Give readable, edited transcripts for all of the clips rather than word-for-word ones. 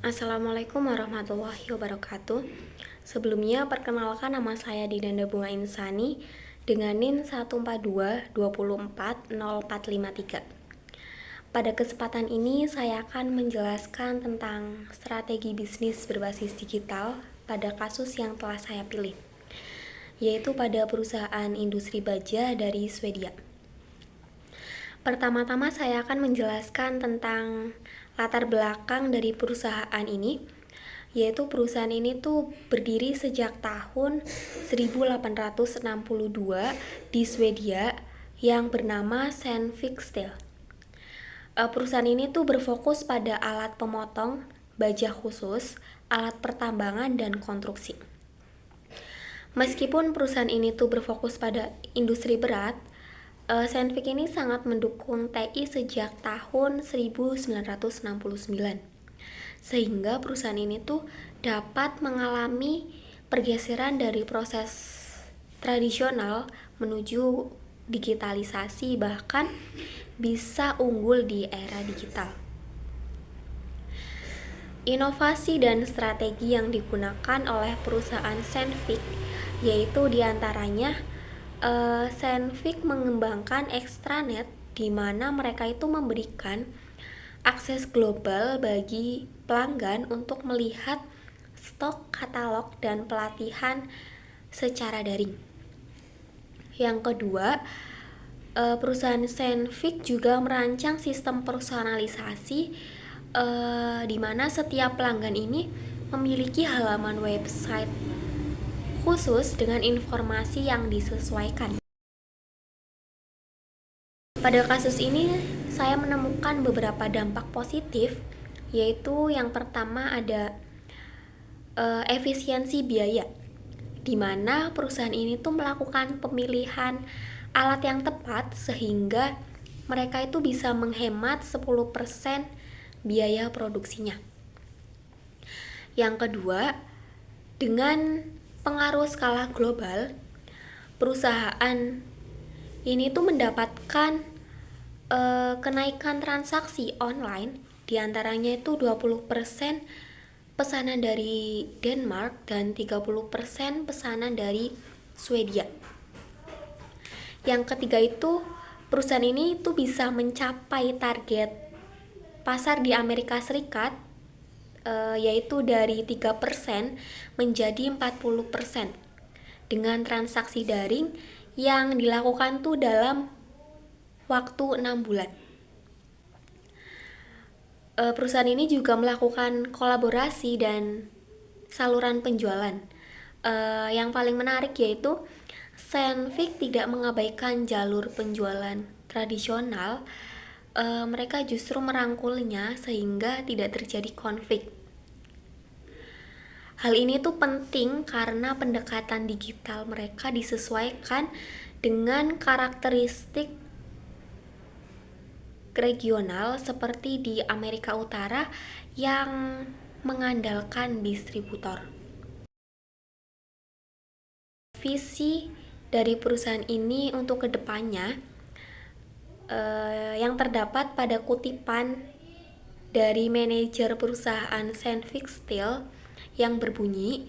Assalamualaikum warahmatullahi wabarakatuh. Sebelumnya, perkenalkan nama saya Dinanda Bunga Insani dengan NIM 142240453. Pada kesempatan ini, saya akan menjelaskan tentang strategi bisnis berbasis digital pada kasus yang telah saya pilih, yaitu pada perusahaan industri baja dari Swedia. Pertama-tama saya akan menjelaskan tentang latar belakang dari perusahaan ini, yaitu perusahaan ini tuh berdiri sejak tahun 1862 di Swedia yang bernama Sandvik Steel. Perusahaan ini tuh berfokus pada alat pemotong, baja khusus, alat pertambangan, dan konstruksi. Meskipun perusahaan ini tuh berfokus pada industri berat, Sandvik ini sangat mendukung TI sejak tahun 1969, sehingga perusahaan ini tuh dapat mengalami pergeseran dari proses tradisional menuju digitalisasi, bahkan bisa unggul di era digital. Inovasi dan strategi yang digunakan oleh perusahaan Sandvik yaitu diantaranya Sandvik mengembangkan extranet, di mana mereka itu memberikan akses global bagi pelanggan untuk melihat stok, katalog, dan pelatihan secara daring. Yang kedua, perusahaan Sandvik juga merancang sistem personalisasi, di mana setiap pelanggan ini memiliki halaman website khusus dengan informasi yang disesuaikan. Pada kasus ini, saya menemukan beberapa dampak positif, yaitu yang pertama ada efisiensi biaya, di mana perusahaan ini tuh melakukan pemilihan alat yang tepat sehingga mereka itu bisa menghemat 10% biaya produksinya. Yang kedua, dengan pengaruh skala global, perusahaan ini tuh mendapatkan kenaikan transaksi online, diantaranya itu 20% pesanan dari Denmark dan 30% pesanan dari Swedia. Yang ketiga itu, perusahaan ini tuh bisa mencapai target pasar di Amerika Serikat, yaitu dari 3% menjadi 40% dengan transaksi daring yang dilakukan tuh dalam waktu 6 bulan. Perusahaan ini juga melakukan kolaborasi dan saluran penjualan. Yang paling menarik yaitu Sandvik tidak mengabaikan jalur penjualan tradisional, mereka justru merangkulnya sehingga tidak terjadi konflik. Hal ini tuh penting karena pendekatan digital mereka disesuaikan dengan karakteristik regional seperti di Amerika Utara yang mengandalkan distributor. Visi dari perusahaan ini untuk kedepannya yang terdapat pada kutipan dari manajer perusahaan Sandvik Steel yang berbunyi,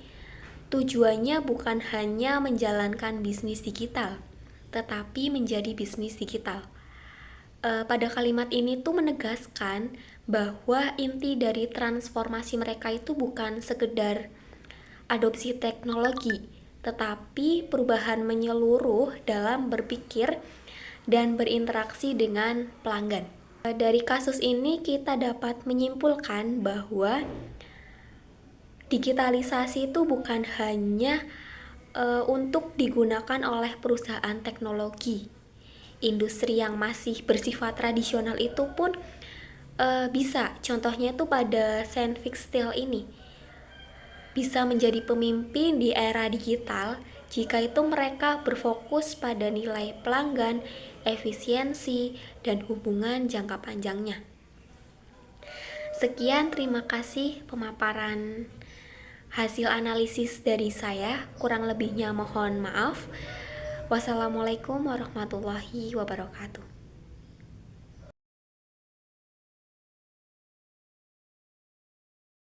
tujuannya bukan hanya menjalankan bisnis digital, tetapi menjadi bisnis digital. Pada kalimat ini tuh menegaskan bahwa inti dari transformasi mereka itu bukan sekedar adopsi teknologi, tetapi perubahan menyeluruh dalam berpikir dan berinteraksi dengan pelanggan. Dari kasus ini kita dapat menyimpulkan bahwa digitalisasi itu bukan hanya untuk digunakan oleh perusahaan teknologi. Industri yang masih bersifat tradisional itu pun bisa, contohnya itu pada Sandvik Steel ini, bisa menjadi pemimpin di era digital jika itu mereka berfokus pada nilai pelanggan, efisiensi, dan hubungan jangka panjangnya. Sekian, terima kasih pemaparan hasil analisis dari saya. Kurang lebihnya mohon maaf. Wassalamualaikum warahmatullahi wabarakatuh.